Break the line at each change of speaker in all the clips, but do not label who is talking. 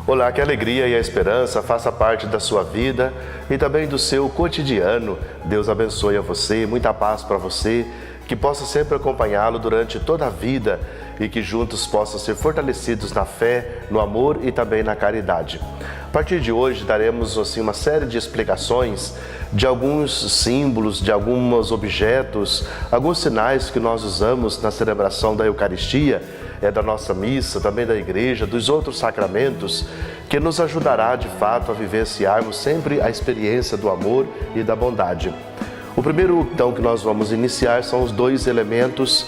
Olá, que a alegria e a esperança faça parte da sua vida e também do seu cotidiano. Deus abençoe a você, muita paz para você, que possa sempre acompanhá-lo durante toda a vida e que juntos possam ser fortalecidos na fé, no amor e também na caridade. A partir de hoje daremos uma série de explicações de alguns símbolos, de alguns objetos, alguns sinais que nós usamos na celebração da Eucaristia, da nossa missa, também da igreja, dos outros sacramentos, que nos ajudará de fato a vivenciarmos sempre a experiência do amor e da bondade. O primeiro, então, que nós vamos iniciar são os dois elementos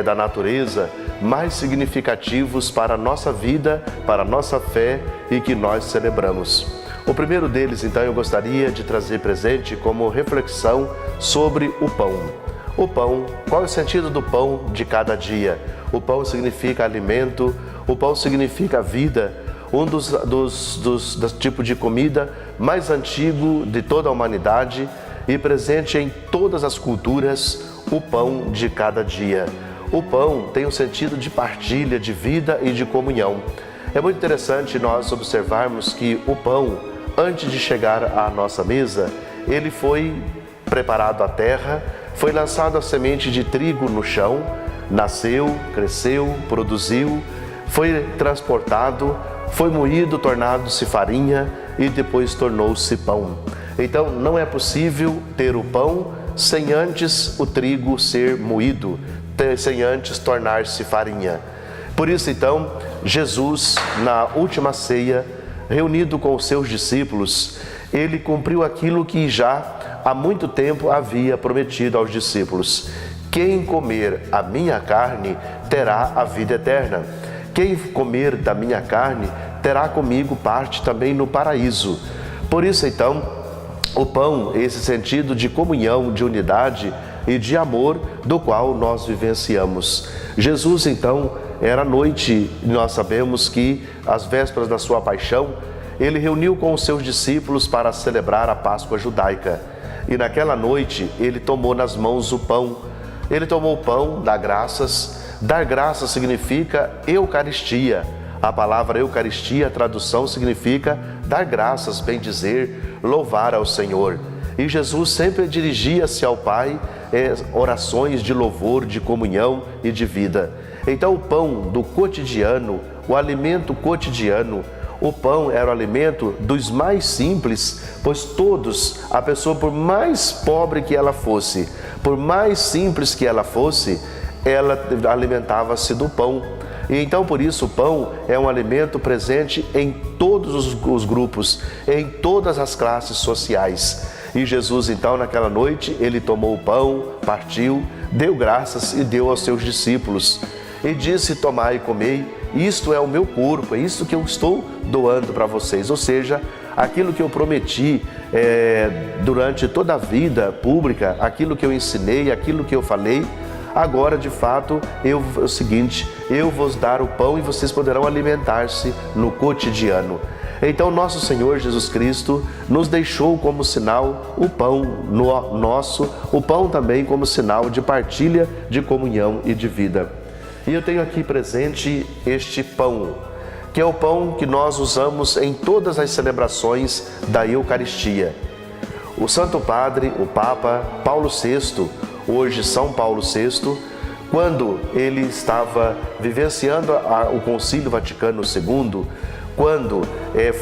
da natureza mais significativos para a nossa vida, para a nossa fé e que nós celebramos. O primeiro deles, então, eu gostaria de trazer presente como reflexão sobre o pão. O pão, qual é o sentido do pão de cada dia? O pão significa alimento, o pão significa vida, um dos tipos de comida mais antigo de toda a humanidade e presente em todas as culturas, o pão de cada dia. O pão tem um sentido de partilha, de vida e de comunhão. É muito interessante nós observarmos que o pão, antes de chegar à nossa mesa, ele foi preparado à terra, foi lançado a semente de trigo no chão, nasceu, cresceu, produziu, foi transportado, foi moído, tornado-se farinha e depois tornou-se pão. Então não é possível ter o pão sem antes o trigo ser moído, sem antes tornar-se farinha. Por isso então, Jesus, na última ceia, reunido com os seus discípulos, ele cumpriu aquilo que já há muito tempo havia prometido aos discípulos: quem comer a minha carne terá a vida eterna. Quem comer da minha carne terá comigo parte também no paraíso. Por isso então, o pão, esse sentido de comunhão, de unidade e de amor do qual nós vivenciamos. Jesus então, era noite, nós sabemos que às vésperas da sua paixão, ele reuniu com os seus discípulos para celebrar a Páscoa judaica. E naquela noite, ele tomou nas mãos o pão. Ele tomou o pão, dá graças. Dar graças significa Eucaristia. A palavra Eucaristia, a tradução significa dar graças, bendizer, louvar ao Senhor. E Jesus sempre dirigia-se ao Pai orações de louvor, de comunhão e de vida. Então o pão do cotidiano, o alimento cotidiano, o pão era o alimento dos mais simples, pois todos, a pessoa por mais pobre que ela fosse, por mais simples que ela fosse, ela alimentava-se do pão. E então por isso o pão é um alimento presente em todos os grupos, em todas as classes sociais. E Jesus então naquela noite, ele tomou o pão, partiu, deu graças e deu aos seus discípulos. E disse: tomai e comei, isto é o meu corpo, é isto que eu estou doando para vocês. Ou seja, aquilo que eu prometi durante toda a vida pública, aquilo que eu ensinei, aquilo que eu falei, agora de fato é o seguinte: eu vos dar o pão e vocês poderão alimentar-se no cotidiano. Então nosso Senhor Jesus Cristo nos deixou como sinal o pão nosso, o pão também como sinal de partilha, de comunhão e de vida. E eu tenho aqui presente este pão, que é o pão que nós usamos em todas as celebrações da Eucaristia. O Santo Padre, o Papa Paulo VI, hoje São Paulo VI, quando ele estava vivenciando o Concílio Vaticano II, quando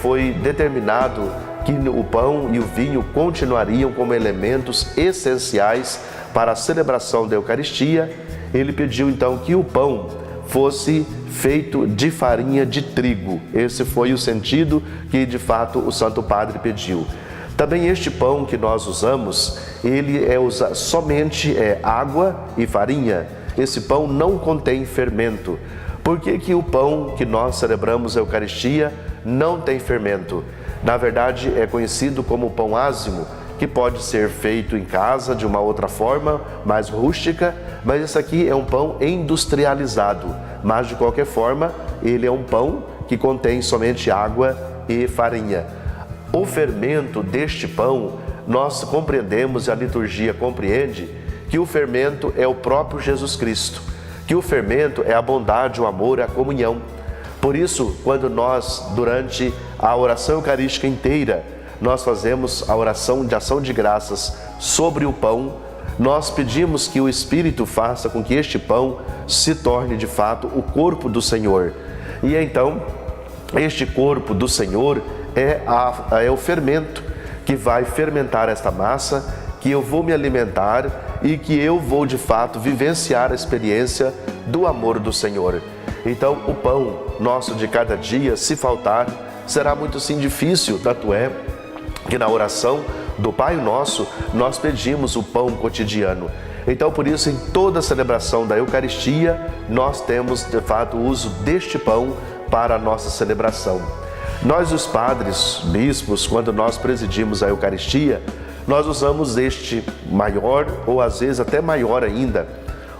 foi determinado que o pão e o vinho continuariam como elementos essenciais para a celebração da Eucaristia, ele pediu então que o pão fosse feito de farinha de trigo. Esse foi o sentido que de fato o Santo Padre pediu. Também este pão que nós usamos, ele somente água e farinha. Esse pão não contém fermento. Por que o pão que nós celebramos a Eucaristia não tem fermento? Na verdade, é conhecido como pão ázimo, que pode ser feito em casa de uma outra forma, mais rústica, mas esse aqui é um pão industrializado. Mas de qualquer forma, ele é um pão que contém somente água e farinha. O fermento deste pão, nós compreendemos, e a liturgia compreende, que o fermento é o próprio Jesus Cristo, que o fermento é a bondade, o amor, a comunhão. Por isso, quando nós, durante a oração eucarística inteira, nós fazemos a oração de ação de graças sobre o pão, nós pedimos que o Espírito faça com que este pão se torne de fato o corpo do Senhor. E então, este corpo do Senhor é o fermento que vai fermentar esta massa, que eu vou me alimentar e que eu vou de fato vivenciar a experiência do amor do Senhor. Então, o pão nosso de cada dia, se faltar, será muito sim difícil, tanto é que na oração do Pai Nosso, nós pedimos o pão cotidiano. Então, por isso, em toda a celebração da Eucaristia, nós temos, de fato, o uso deste pão para a nossa celebração. Nós, os padres, bispos, quando nós presidimos a Eucaristia, nós usamos este maior, ou às vezes até maior ainda.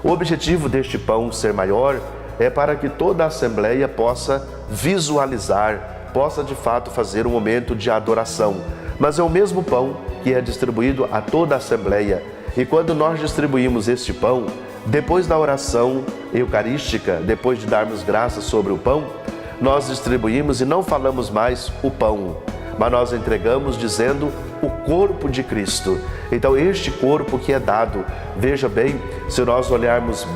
O objetivo deste pão ser maior é para que toda a Assembleia possa visualizar, possa de fato fazer um momento de adoração. Mas é o mesmo pão que é distribuído a toda a Assembleia. E quando nós distribuímos este pão, depois da oração eucarística, depois de darmos graças sobre o pão, nós distribuímos e não falamos mais o pão, mas nós entregamos dizendo o corpo de Cristo. Então este corpo que é dado, veja bem, se nós olharmos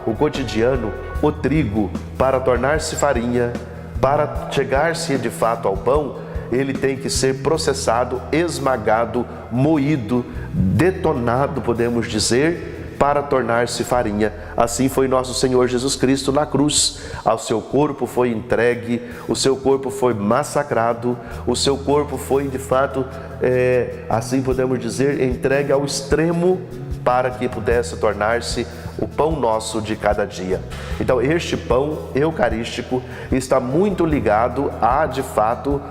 o cotidiano, o trigo, para tornar-se farinha, para chegar-se de fato ao pão, ele tem que ser processado, esmagado, moído, detonado, podemos dizer, para tornar-se farinha. Assim foi nosso Senhor Jesus Cristo na cruz. Ao seu corpo foi entregue, o seu corpo foi massacrado, o seu corpo foi de fato, assim podemos dizer, entregue ao extremo para que pudesse tornar-se o pão nosso de cada dia. Então este pão eucarístico está muito ligado a, de fato,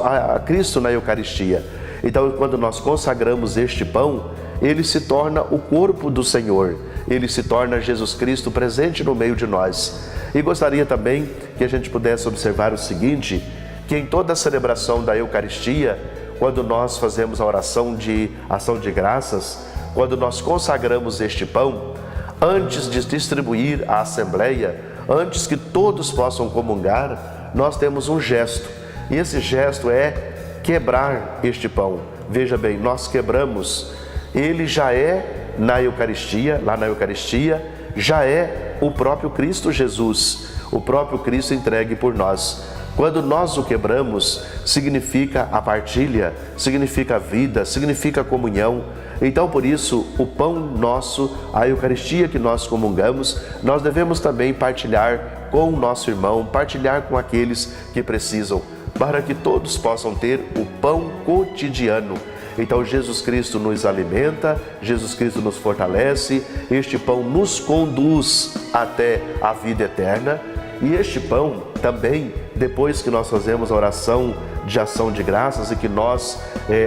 a Cristo na Eucaristia. Então quando nós consagramos este pão, ele se torna o corpo do Senhor, ele se torna Jesus Cristo presente no meio de nós. E gostaria também que a gente pudesse observar o seguinte, que em toda a celebração da Eucaristia, quando nós fazemos a oração de ação de graças, quando nós consagramos este pão, antes de distribuir à Assembleia, antes que todos possam comungar, nós temos um gesto. E esse gesto é quebrar este pão. Veja bem, nós quebramos, ele já é na Eucaristia, lá na Eucaristia, já é o próprio Cristo Jesus, o próprio Cristo entregue por nós. Quando nós o quebramos, significa a partilha, significa a vida, significa a comunhão. Então, por isso, o pão nosso, a Eucaristia que nós comungamos, nós devemos também partilhar com o nosso irmão, partilhar com aqueles que precisam, para que todos possam ter o pão cotidiano. Então, Jesus Cristo nos alimenta, Jesus Cristo nos fortalece, este pão nos conduz até a vida eterna. E este pão também, depois que nós fazemos a oração de ação de graças e que nós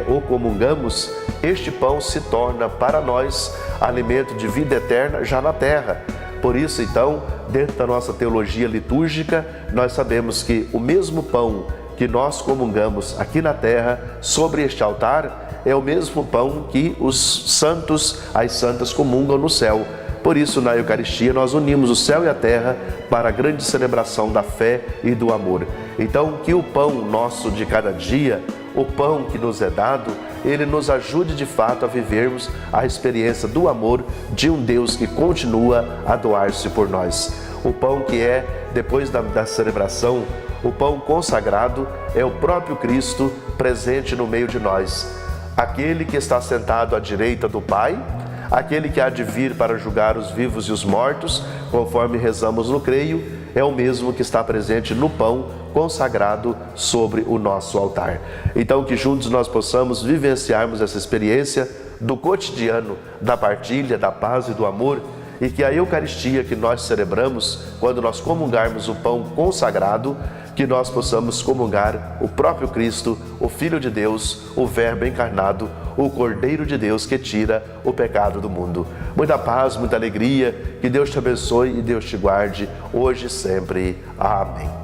o comungamos, este pão se torna para nós alimento de vida eterna já na terra. Por isso, então, dentro da nossa teologia litúrgica, nós sabemos que o mesmo pão que nós comungamos aqui na terra, sobre este altar, é o mesmo pão que os santos, as santas comungam no céu. Por isso, na Eucaristia, nós unimos o céu e a terra para a grande celebração da fé e do amor. Então, que o pão nosso de cada dia, o pão que nos é dado, ele nos ajude de fato a vivermos a experiência do amor de um Deus que continua a doar-se por nós. O pão que é, depois da celebração, o pão consagrado é o próprio Cristo presente no meio de nós. Aquele que está sentado à direita do Pai, aquele que há de vir para julgar os vivos e os mortos, conforme rezamos no creio, é o mesmo que está presente no pão consagrado sobre o nosso altar. Então, que juntos nós possamos vivenciarmos essa experiência do cotidiano, da partilha, da paz e do amor, e que a Eucaristia que nós celebramos, quando nós comungarmos o pão consagrado, que nós possamos comungar o próprio Cristo, o Filho de Deus, o Verbo encarnado, o Cordeiro de Deus que tira o pecado do mundo. Muita paz, muita alegria, que Deus te abençoe e Deus te guarde, hoje e sempre. Amém.